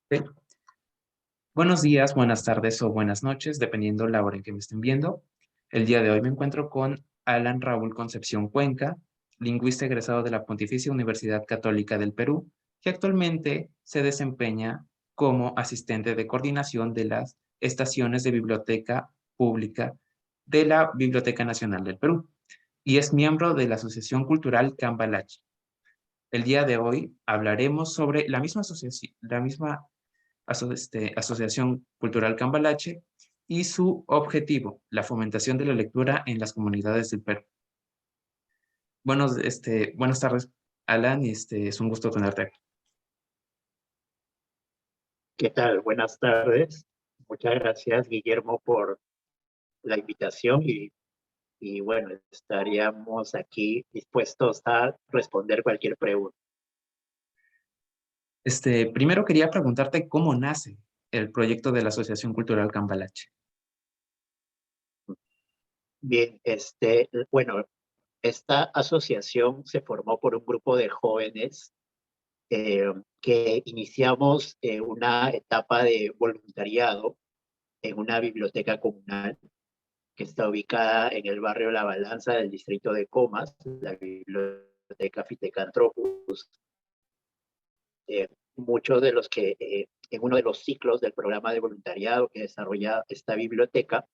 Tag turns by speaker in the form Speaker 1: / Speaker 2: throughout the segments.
Speaker 1: Ok. Buenos días, buenas tardes o buenas noches, dependiendo la hora en que me estén viendo. El día de hoy me encuentro con Alan Raúl Concepción Cuenca, lingüista egresado de la Pontificia Universidad Católica del Perú, que actualmente se desempeña como asistente de coordinación de las estaciones de biblioteca pública de la Biblioteca Nacional del Perú y es miembro de la Asociación Cultural Cambalache. El día de hoy hablaremos sobre la misma Asociación Cultural Cambalache y su objetivo, la fomentación de la lectura en las comunidades del Perú. Buenas tardes, Alan, y es un gusto tenerte aquí.
Speaker 2: ¿Qué tal? Buenas tardes. Muchas gracias, Guillermo, por la invitación y bueno, estaríamos aquí dispuestos a responder cualquier pregunta.
Speaker 1: Primero quería preguntarte cómo nace el proyecto de la Asociación Cultural Cambalache.
Speaker 2: Bien, bueno, esta asociación se formó por un grupo de jóvenes que iniciamos una etapa de voluntariado en una biblioteca comunal que está ubicada en el barrio La Balanza del distrito de Comas, la biblioteca Fitecantropus. Muchos de los que en uno de los ciclos del programa de voluntariado que desarrolla esta biblioteca,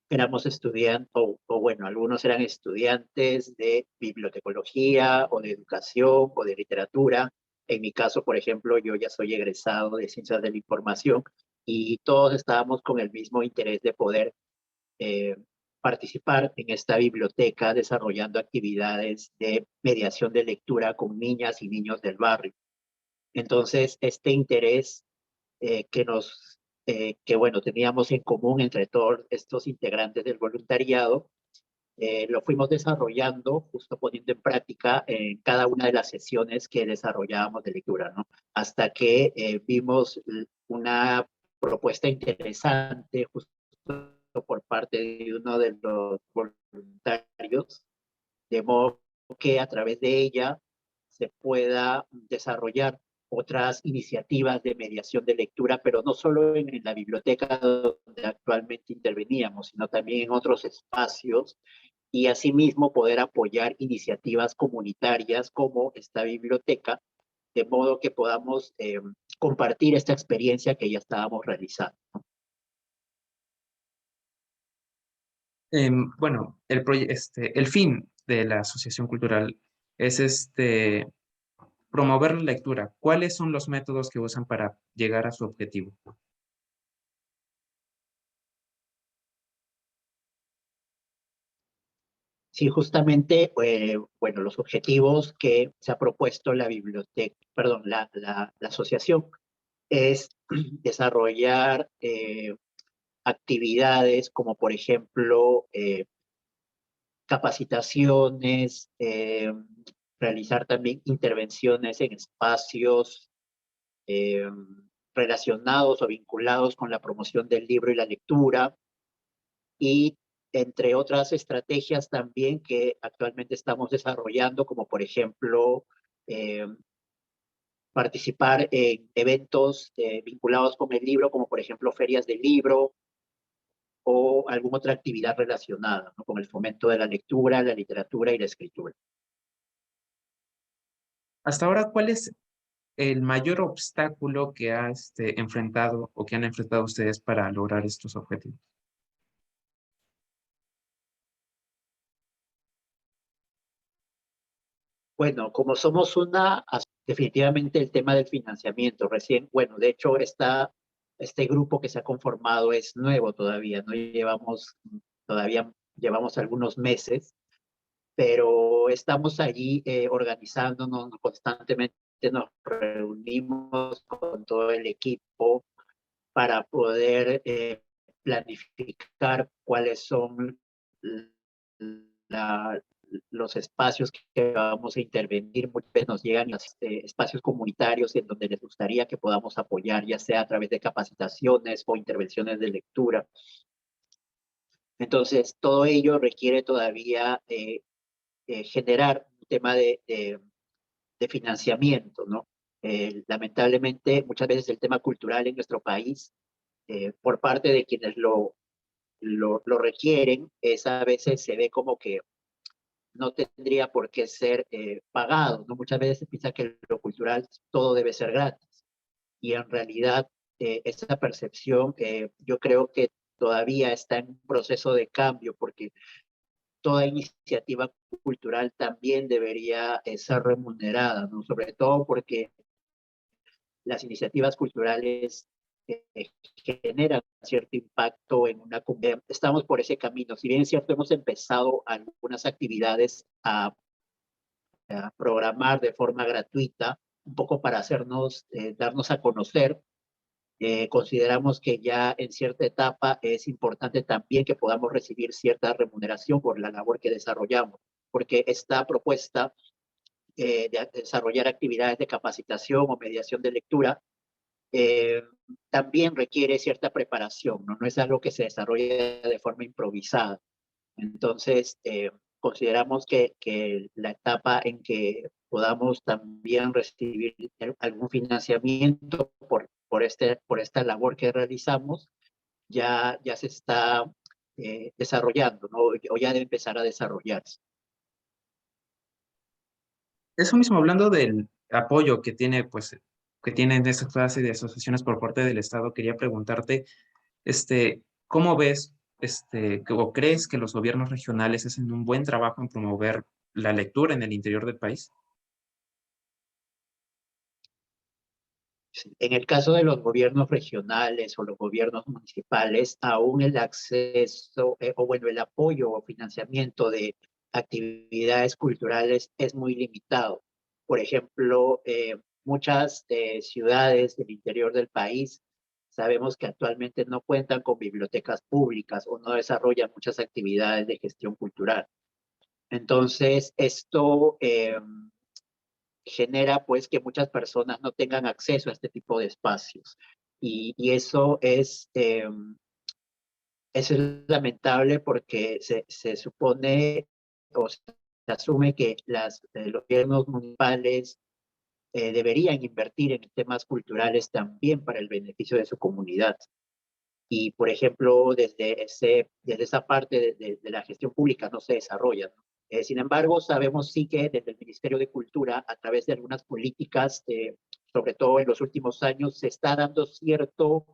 Speaker 2: éramos estudiantes, o bueno, algunos eran estudiantes de bibliotecología o de educación o de literatura. En mi caso, por ejemplo, yo ya soy egresado de Ciencias de la Información y todos estábamos con el mismo interés de poder eh, participar en esta biblioteca desarrollando actividades de mediación de lectura con niñas y niños del barrio. Entonces, este interés que bueno, teníamos en común entre todos estos integrantes del voluntariado, lo fuimos desarrollando, justo poniendo en práctica en cada una de las sesiones que desarrollábamos de lectura, ¿no? Hasta que vimos una propuesta interesante, justo por parte de uno de los voluntarios, de modo que a través de ella se pueda desarrollar otras iniciativas de mediación de lectura, pero no solo en la biblioteca donde actualmente interveníamos, sino también en otros espacios y asimismo poder apoyar iniciativas comunitarias como esta biblioteca, de modo que podamos compartir esta experiencia que ya estábamos realizando.
Speaker 1: Bueno, el fin de la Asociación Cultural es promover la lectura. ¿Cuáles son los métodos que usan para llegar a su objetivo?
Speaker 2: Sí, justamente, bueno, los objetivos que se ha propuesto la biblioteca, perdón, la asociación es desarrollar actividades como, por ejemplo, capacitaciones, realizar también intervenciones en espacios eh, relacionados o vinculados con la promoción del libro y la lectura, y entre otras estrategias también que actualmente estamos desarrollando, como por ejemplo eh, participar en eventos vinculados con el libro, como por ejemplo ferias del libro o alguna otra actividad relacionada, ¿no?, con el fomento de la lectura, la literatura y la escritura.
Speaker 1: Hasta ahora, ¿cuál es el mayor obstáculo que ha enfrentado o que han enfrentado ustedes para lograr estos objetivos?
Speaker 2: Bueno, como somos definitivamente el tema del financiamiento, recién, bueno, de hecho, este grupo que se ha conformado es nuevo todavía, no llevamos, todavía llevamos algunos meses, pero estamos allí organizándonos constantemente, nos reunimos con todo el equipo para poder planificar cuáles son la, los espacios que vamos a intervenir. Muchas veces nos llegan espacios comunitarios en donde les gustaría que podamos apoyar, ya sea a través de capacitaciones o intervenciones de lectura. Entonces, todo ello requiere todavía generar un tema de financiamiento, ¿no? Lamentablemente, muchas veces el tema cultural en nuestro país, por parte de quienes lo requieren, a veces se ve como que no tendría por qué ser pagado, ¿no? Muchas veces se piensa que lo cultural todo debe ser gratis, y en realidad esa percepción yo creo que todavía está en un proceso de cambio, porque toda iniciativa cultural también debería ser remunerada, ¿no? Sobre todo porque las iniciativas culturales eh, generan cierto impacto en una comunidad. Estamos por ese camino. Si bien es cierto, hemos empezado algunas actividades a programar de forma gratuita, un poco para hacernos, darnos a conocer. Consideramos que ya en cierta etapa es importante también que podamos recibir cierta remuneración por la labor que desarrollamos, porque esta propuesta de desarrollar actividades de capacitación o mediación de lectura eh, también requiere cierta preparación, ¿no? No es algo que se desarrolle de forma improvisada. Entonces, consideramos que la etapa en que podamos también recibir algún financiamiento por esta labor que realizamos, ya se está desarrollando, ¿no? O ya debe empezar a desarrollarse.
Speaker 1: Eso mismo, hablando del apoyo que tiene, pues, que tienen esa clase de asociaciones por parte del Estado, quería preguntarte, ¿cómo ves, o crees que los gobiernos regionales hacen un buen trabajo en promover la lectura en el interior del país?
Speaker 2: En el caso de los gobiernos regionales o los gobiernos municipales, aún el acceso o bueno, el apoyo o financiamiento de actividades culturales es muy limitado. Por ejemplo, muchas ciudades del interior del país sabemos que actualmente no cuentan con bibliotecas públicas o no desarrollan muchas actividades de gestión cultural. Entonces, esto genera pues que muchas personas no tengan acceso a este tipo de espacios. Y eso es lamentable porque se supone o se asume que los gobiernos municipales deberían invertir en temas culturales también para el beneficio de su comunidad. Y, por ejemplo, desde esa parte de la gestión pública no se desarrolla, ¿no? Sin embargo, sabemos sí que desde el Ministerio de Cultura, a través de algunas políticas, sobre todo en los últimos años, se está dando cierto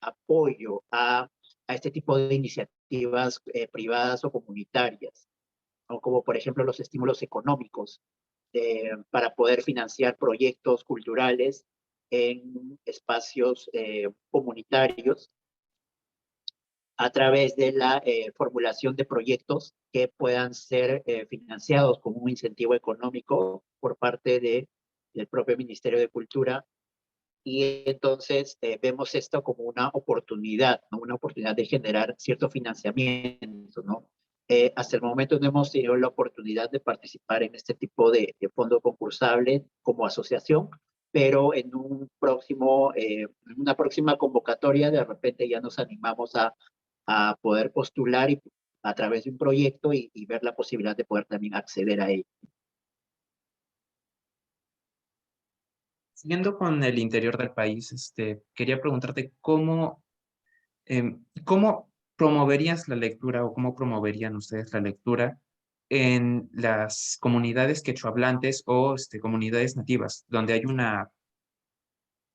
Speaker 2: apoyo a este tipo de iniciativas privadas o comunitarias, ¿no? Como por ejemplo los estímulos económicos para poder financiar proyectos culturales en espacios comunitarios a través de la formulación de proyectos que puedan ser financiados con un incentivo económico por parte del propio Ministerio de Cultura. Y entonces vemos esto como una oportunidad, ¿no? Una oportunidad de generar cierto financiamiento, ¿no? Hasta el momento no hemos tenido la oportunidad de participar en este tipo de fondo concursable como asociación, pero en en una próxima convocatoria de repente ya nos animamos a poder postular a través de un proyecto y ver la posibilidad de poder también acceder a ello.
Speaker 1: Siguiendo con el interior del país, quería preguntarte cómo promoverías la lectura o cómo promoverían ustedes la lectura en las comunidades quechohablantes o comunidades nativas, donde hay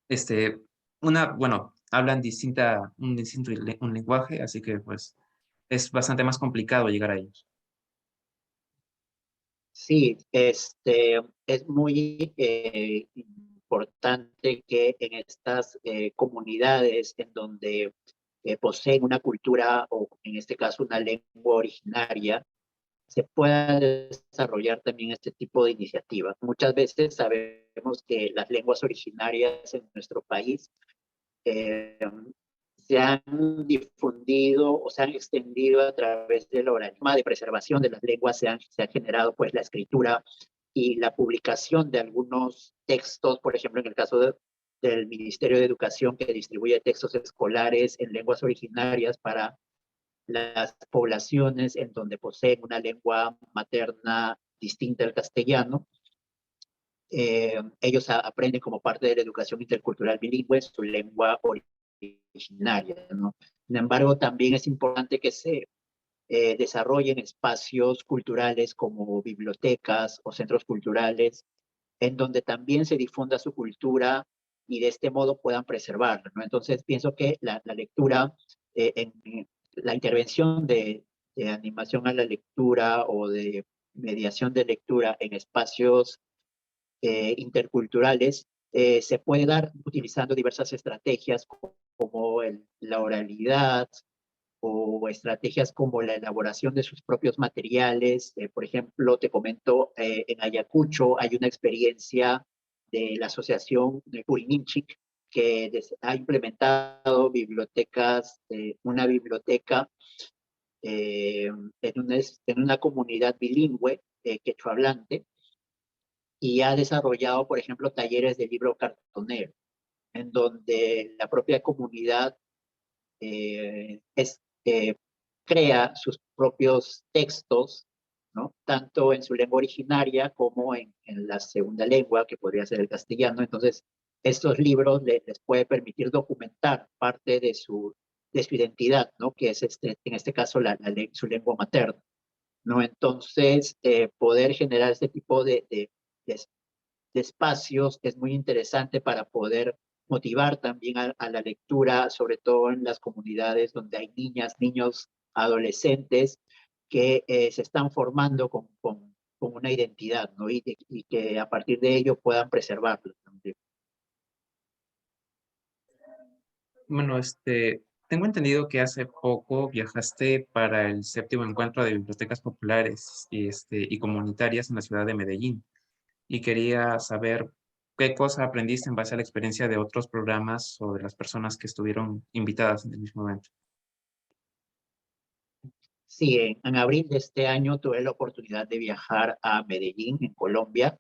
Speaker 1: este, bueno, hablan un distinto un lenguaje, así que pues es bastante más complicado llegar a ellos.
Speaker 2: Sí, es muy importante que en estas comunidades en donde poseen una cultura o en este caso una lengua originaria, se pueda desarrollar también este tipo de iniciativas. Muchas veces sabemos que las lenguas originarias en nuestro país eh, se han difundido o se han extendido a través del organismo de preservación de las lenguas, se ha generado pues la escritura y la publicación de algunos textos, por ejemplo, en el caso del Ministerio de Educación, que distribuye textos escolares en lenguas originarias para las poblaciones en donde poseen una lengua materna distinta al castellano. ellos aprenden como parte de la educación intercultural bilingüe su lengua originaria, ¿no? Sin embargo, también es importante que se desarrollen espacios culturales como bibliotecas o centros culturales, en donde también se difunda su cultura y de este modo puedan preservarla, ¿no? Entonces, pienso que la lectura, la intervención de animación a la lectura o de mediación de lectura en espacios interculturales se puede dar utilizando diversas estrategias como la oralidad o estrategias como la elaboración de sus propios materiales. Por ejemplo, te comento, en Ayacucho hay una experiencia de la Asociación de Purininchik que ha implementado bibliotecas, una biblioteca en una comunidad bilingüe quechohablante, y ha desarrollado, por ejemplo, talleres de libro cartonero, en donde la propia comunidad eh, es, eh, crea sus propios textos, ¿no? Tanto en su lengua originaria como en la segunda lengua, que podría ser el castellano. Entonces, estos libros les puede permitir documentar parte de su identidad, ¿no? Que es en este caso su lengua materna, ¿no? Entonces, poder generar este tipo de espacios es muy interesante para poder motivar también a la lectura, sobre todo en las comunidades donde hay niñas, niños, adolescentes que se están formando con una identidad, ¿no? Y que a partir de ello puedan preservarla también.
Speaker 1: Bueno, tengo entendido que hace poco viajaste para el séptimo encuentro de bibliotecas populares y comunitarias en la ciudad de Medellín. Y quería saber qué cosa aprendiste en base a la experiencia de otros programas o de las personas que estuvieron invitadas en el mismo evento.
Speaker 2: Sí, en abril de este año tuve la oportunidad de viajar a Medellín, en Colombia,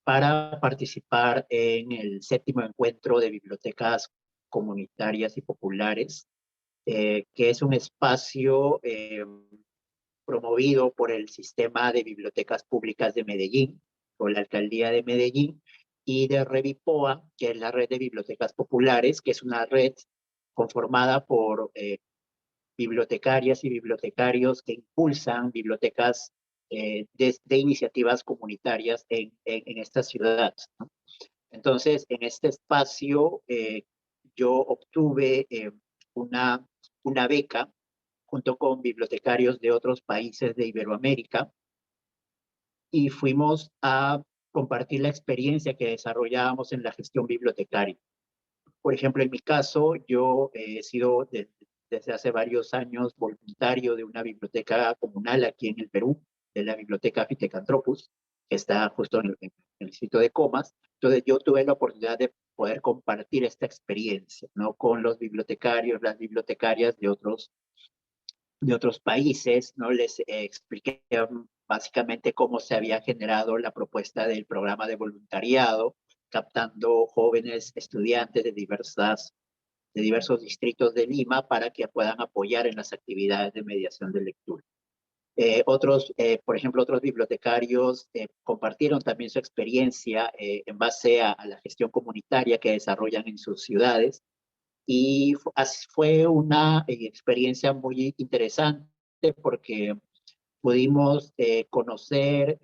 Speaker 2: para participar en el séptimo encuentro de bibliotecas comunitarias y populares, que es un espacio promovido por el Sistema de Bibliotecas Públicas de Medellín, por la Alcaldía de Medellín, y de Revipoa, que es la red de bibliotecas populares, que es una red conformada por bibliotecarias y bibliotecarios que impulsan bibliotecas de iniciativas comunitarias en esta ciudad, ¿no? Entonces, en este espacio yo obtuve una, una beca junto con bibliotecarios de otros países de Iberoamérica, y fuimos a compartir la experiencia que desarrollábamos en la gestión bibliotecaria. Por ejemplo, en mi caso, yo he sido desde hace varios años voluntario de una biblioteca comunal aquí en el Perú, de la Biblioteca Fitecantropus, que está justo en el distrito de Comas. Entonces, yo tuve la oportunidad de poder compartir esta experiencia, ¿no? Con los bibliotecarios, las bibliotecarias de otros países, ¿no? Les expliqué básicamente cómo se había generado la propuesta del programa de voluntariado, captando jóvenes estudiantes de diversos distritos de Lima para que puedan apoyar en las actividades de mediación de lectura. Por ejemplo, otros bibliotecarios compartieron también su experiencia en base a la gestión comunitaria que desarrollan en sus ciudades, y fue una experiencia muy interesante porque pudimos conocer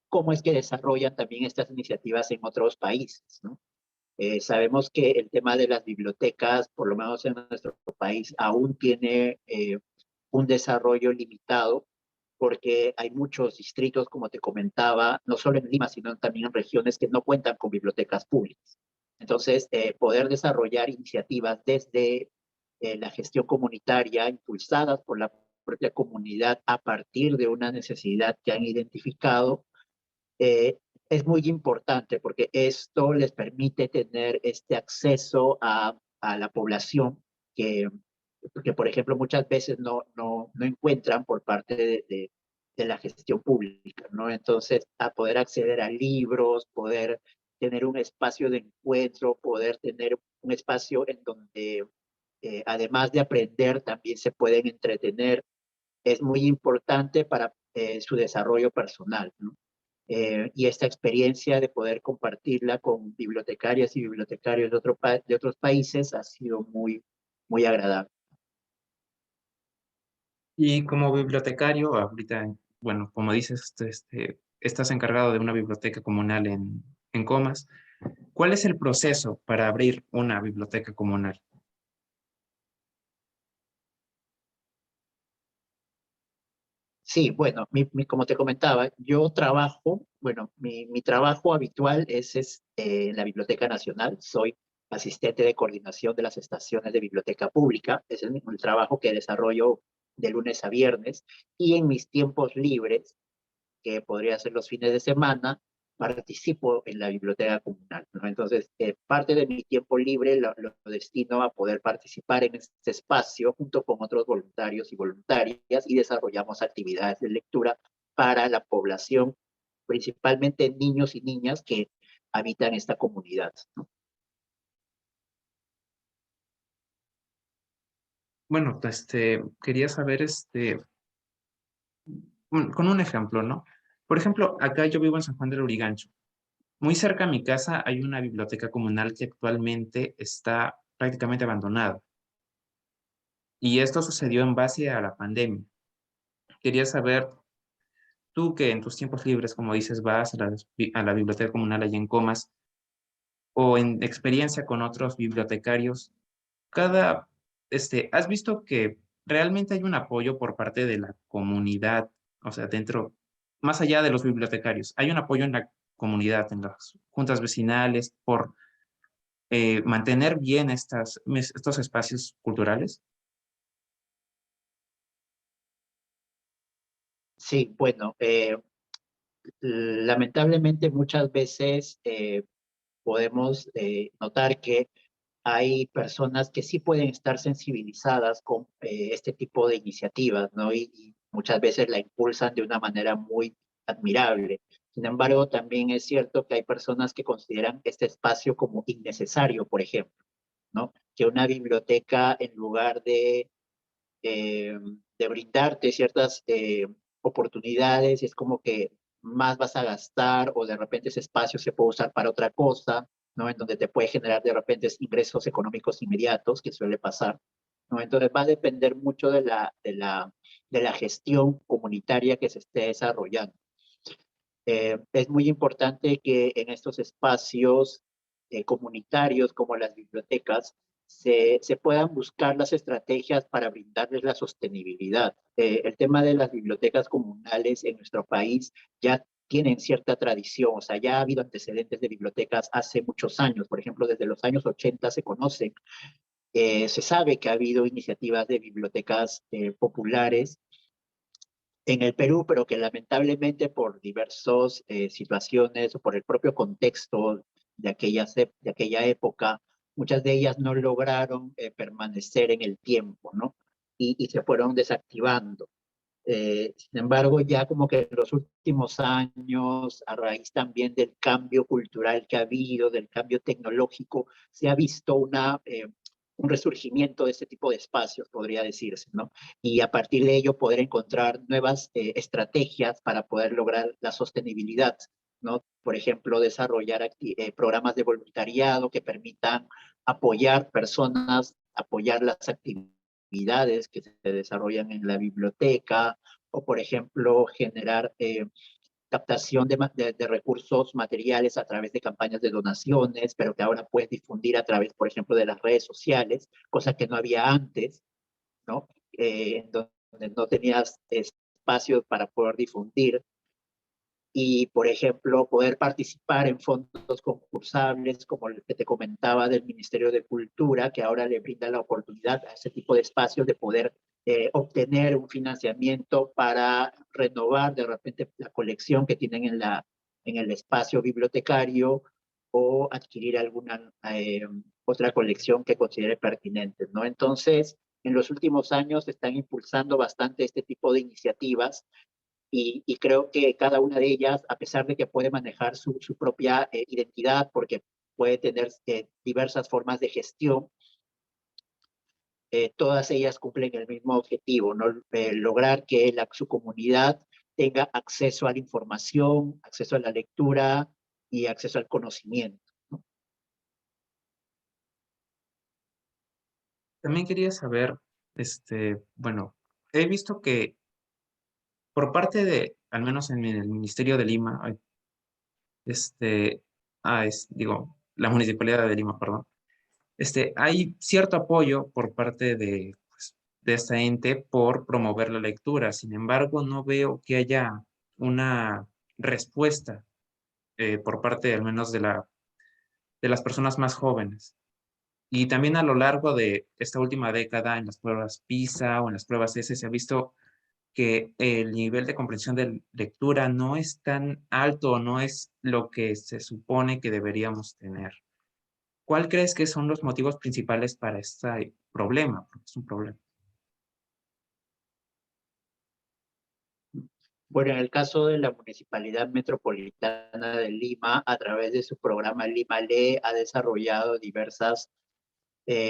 Speaker 2: cómo es que desarrollan también estas iniciativas en otros países, ¿no? Sabemos que el tema de las bibliotecas, por lo menos en nuestro país, aún tiene un desarrollo limitado porque hay muchos distritos, como te comentaba, no solo en Lima, sino también en regiones que no cuentan con bibliotecas públicas. Entonces, poder desarrollar iniciativas desde la gestión comunitaria, impulsadas por la propia comunidad a partir de una necesidad que han identificado, es muy importante porque esto les permite tener este acceso a la población que, por ejemplo, muchas veces no encuentran por parte de la gestión pública, ¿no? Entonces, a poder acceder a libros, poder tener un espacio de encuentro, poder tener un espacio en donde, además de aprender, también se pueden entretener, es muy importante para su desarrollo personal, ¿no? y esta experiencia de poder compartirla con bibliotecarias y bibliotecarios de otros países ha sido muy agradable.
Speaker 1: Y como bibliotecario, ahorita, bueno, como dices, estás encargado de una biblioteca comunal en Comas. ¿Cuál es el proceso para abrir una biblioteca comunal?
Speaker 2: Sí, bueno, como te comentaba, yo trabajo, bueno, mi trabajo habitual es en la Biblioteca Nacional. Soy asistente de coordinación de las estaciones de biblioteca pública. Es el trabajo que desarrollo de lunes a viernes. Y en mis tiempos libres, que podría ser los fines de semana, participo en la biblioteca comunal, ¿no? Entonces, parte de mi tiempo libre lo destino a poder participar en este espacio junto con otros voluntarios y voluntarias y desarrollamos actividades de lectura para la población, principalmente niños y niñas que habitan esta comunidad, ¿no?
Speaker 1: Bueno, quería saber, con un ejemplo, ¿no? Por ejemplo, acá yo vivo en San Juan del Urigancho. Muy cerca a mi casa hay una biblioteca comunal que actualmente está prácticamente abandonada. Y esto sucedió en base a la pandemia. Quería saber, tú que en tus tiempos libres, como dices, vas a la biblioteca comunal allá en Comas, o en experiencia con otros bibliotecarios, ¿has visto que realmente hay un apoyo por parte de la comunidad? O sea, más allá de los bibliotecarios, hay un apoyo en la comunidad, en las juntas vecinales, por mantener bien estos espacios culturales.
Speaker 2: Sí, bueno, lamentablemente muchas veces podemos notar que hay personas que sí pueden estar sensibilizadas con este tipo de iniciativas, ¿no? Y muchas veces la impulsan de una manera muy admirable. Sin embargo, también es cierto que hay personas que consideran este espacio como innecesario, por ejemplo, ¿no? Que una biblioteca, en lugar eh, de brindarte ciertas oportunidades, es como que más vas a gastar o de repente ese espacio se puede usar para otra cosa, ¿no? En donde te puede generar de repente ingresos económicos inmediatos, que suele pasar, ¿no? Entonces va a depender mucho de la gestión comunitaria que se esté desarrollando. Es muy importante que en estos espacios comunitarios como las bibliotecas se puedan buscar las estrategias para brindarles la sostenibilidad. El tema de las bibliotecas comunales en nuestro país ya tienen cierta tradición, o sea, ya ha habido antecedentes de bibliotecas hace muchos años, por ejemplo, desde los años 80 se conocen, se sabe que ha habido iniciativas de bibliotecas populares en el Perú, pero que lamentablemente por diversas situaciones o por el propio contexto de aquella época, muchas de ellas no lograron permanecer en el tiempo, ¿no? Y se fueron desactivando. Sin embargo, ya como que en los últimos años, a raíz también del cambio cultural que ha habido, del cambio tecnológico, se ha visto un resurgimiento de este tipo de espacios, podría decirse, ¿no? Y a partir de ello poder encontrar nuevas estrategias para poder lograr la sostenibilidad, ¿no? Por ejemplo, desarrollar programas de voluntariado que permitan apoyar personas, apoyar las actividades que se desarrollan en la biblioteca, o por ejemplo, generar captación de recursos materiales a través de campañas de donaciones, pero que ahora puedes difundir a través, por ejemplo, de las redes sociales, cosa que no había antes, ¿no? Donde no tenías espacio para poder difundir y, por ejemplo, poder participar en fondos concursables, como el que te comentaba del Ministerio de Cultura, que ahora le brinda la oportunidad a ese tipo de espacios de poder obtener un financiamiento para renovar de repente la colección que tienen en el espacio bibliotecario o adquirir alguna otra colección que considere pertinente, ¿no? Entonces, en los últimos años se están impulsando bastante este tipo de iniciativas y creo que cada una de ellas, a pesar de que puede manejar su propia identidad, porque puede tener diversas formas de gestión, todas ellas cumplen el mismo objetivo, ¿no? Lograr que su comunidad tenga acceso a la información, acceso a la lectura y acceso al conocimiento.
Speaker 1: También quería saber, bueno, he visto que por parte de, al menos en el Ministerio de Lima, este, digo, la Municipalidad de Lima, perdón, hay cierto apoyo por parte de, pues, de esta ente por promover la lectura. Sin embargo, no veo que haya una respuesta por parte, al menos, de las personas más jóvenes. Y también a lo largo de esta última década, en las pruebas PISA o en las pruebas S, se ha visto que el nivel de comprensión de lectura no es tan alto, no es lo que se supone que deberíamos tener. ¿Cuál crees que son los motivos principales para este problema? Porque es un problema.
Speaker 2: Bueno, en el caso de la Municipalidad Metropolitana de Lima, a través de su programa Lima Lee, ha desarrollado diversas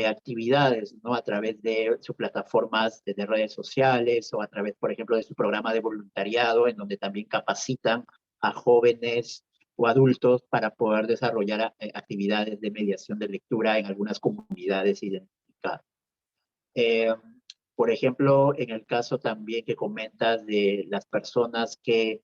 Speaker 2: actividades, ¿no? A través de sus plataformas de redes sociales o a través, por ejemplo, de su programa de voluntariado, en donde también capacitan a jóvenes o adultos para poder desarrollar actividades de mediación de lectura en algunas comunidades identificadas. Eh, por ejemplo, en el caso también que comentas de las personas que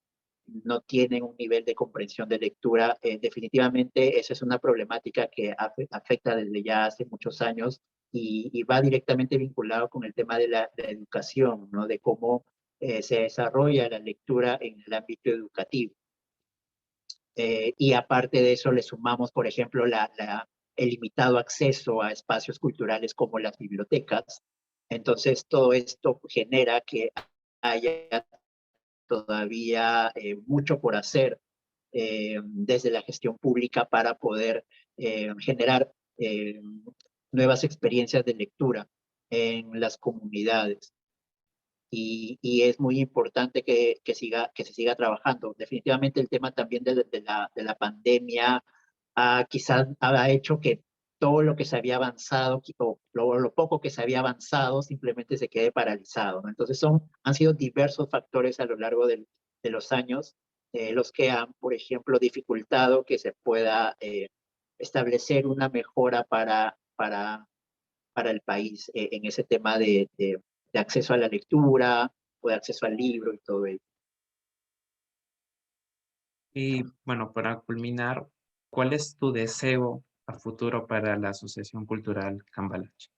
Speaker 2: no tienen un nivel de comprensión de lectura, definitivamente esa es una problemática que afecta desde ya hace muchos años y va directamente vinculado con el tema de la educación, ¿no? De cómo se desarrolla la lectura en el ámbito educativo. Y aparte de eso le sumamos, por ejemplo, el limitado acceso a espacios culturales como las bibliotecas. Entonces, todo esto genera que haya todavía mucho por hacer desde la gestión pública para poder generar nuevas experiencias de lectura en las comunidades. Y es muy importante que se siga trabajando. Definitivamente el tema también de la pandemia quizás ha hecho que todo lo que se había avanzado, o lo poco que se había avanzado, simplemente se quede paralizado, ¿no? Entonces han sido diversos factores a lo largo de los años los que han, por ejemplo, dificultado que se pueda establecer una mejora para el país en ese tema de acceso a la lectura o de acceso al libro y todo ello.
Speaker 1: Y bueno, para culminar, ¿cuál es tu deseo a futuro para la Asociación Cultural Cambalache?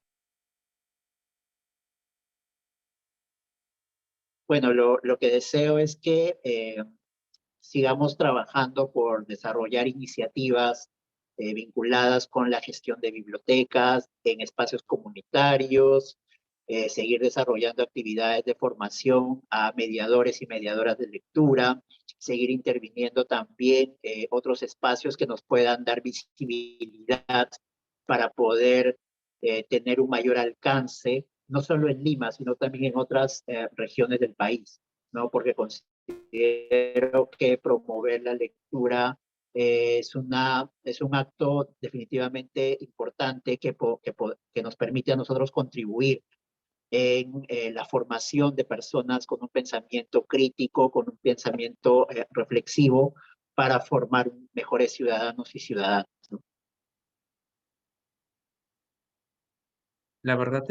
Speaker 2: Bueno, lo que deseo es que sigamos trabajando por desarrollar iniciativas vinculadas con la gestión de bibliotecas en espacios comunitarios, seguir desarrollando actividades de formación a mediadores y mediadoras de lectura, seguir interviniendo también otros espacios que nos puedan dar visibilidad para poder tener un mayor alcance, no solo en Lima, sino también en otras regiones del país, ¿no? Porque considero que promover la lectura es un acto definitivamente importante que nos permite a nosotros contribuir en la formación de personas con un pensamiento crítico, con un pensamiento reflexivo para formar mejores ciudadanos y ciudadanas, ¿no?
Speaker 1: La verdad,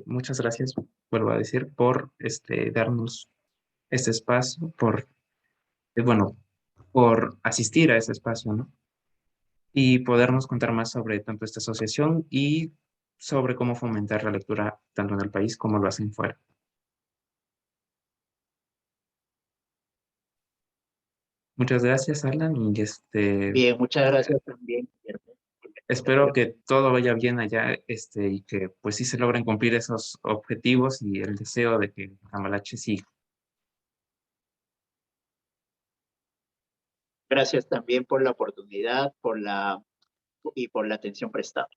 Speaker 1: muchas gracias, vuelvo a decir, por darnos este espacio, bueno, por asistir a este espacio, ¿no? Y podernos contar más sobre tanto esta asociación y sobre cómo fomentar la lectura tanto en el país como lo hacen fuera. Muchas gracias, Alan, y
Speaker 2: Bien, muchas gracias también, Guillermo.
Speaker 1: espero que todo vaya bien allá, y que pues sí se logren cumplir esos objetivos y el deseo de que Cambalache siga.
Speaker 2: Gracias también por la oportunidad y por la atención prestada.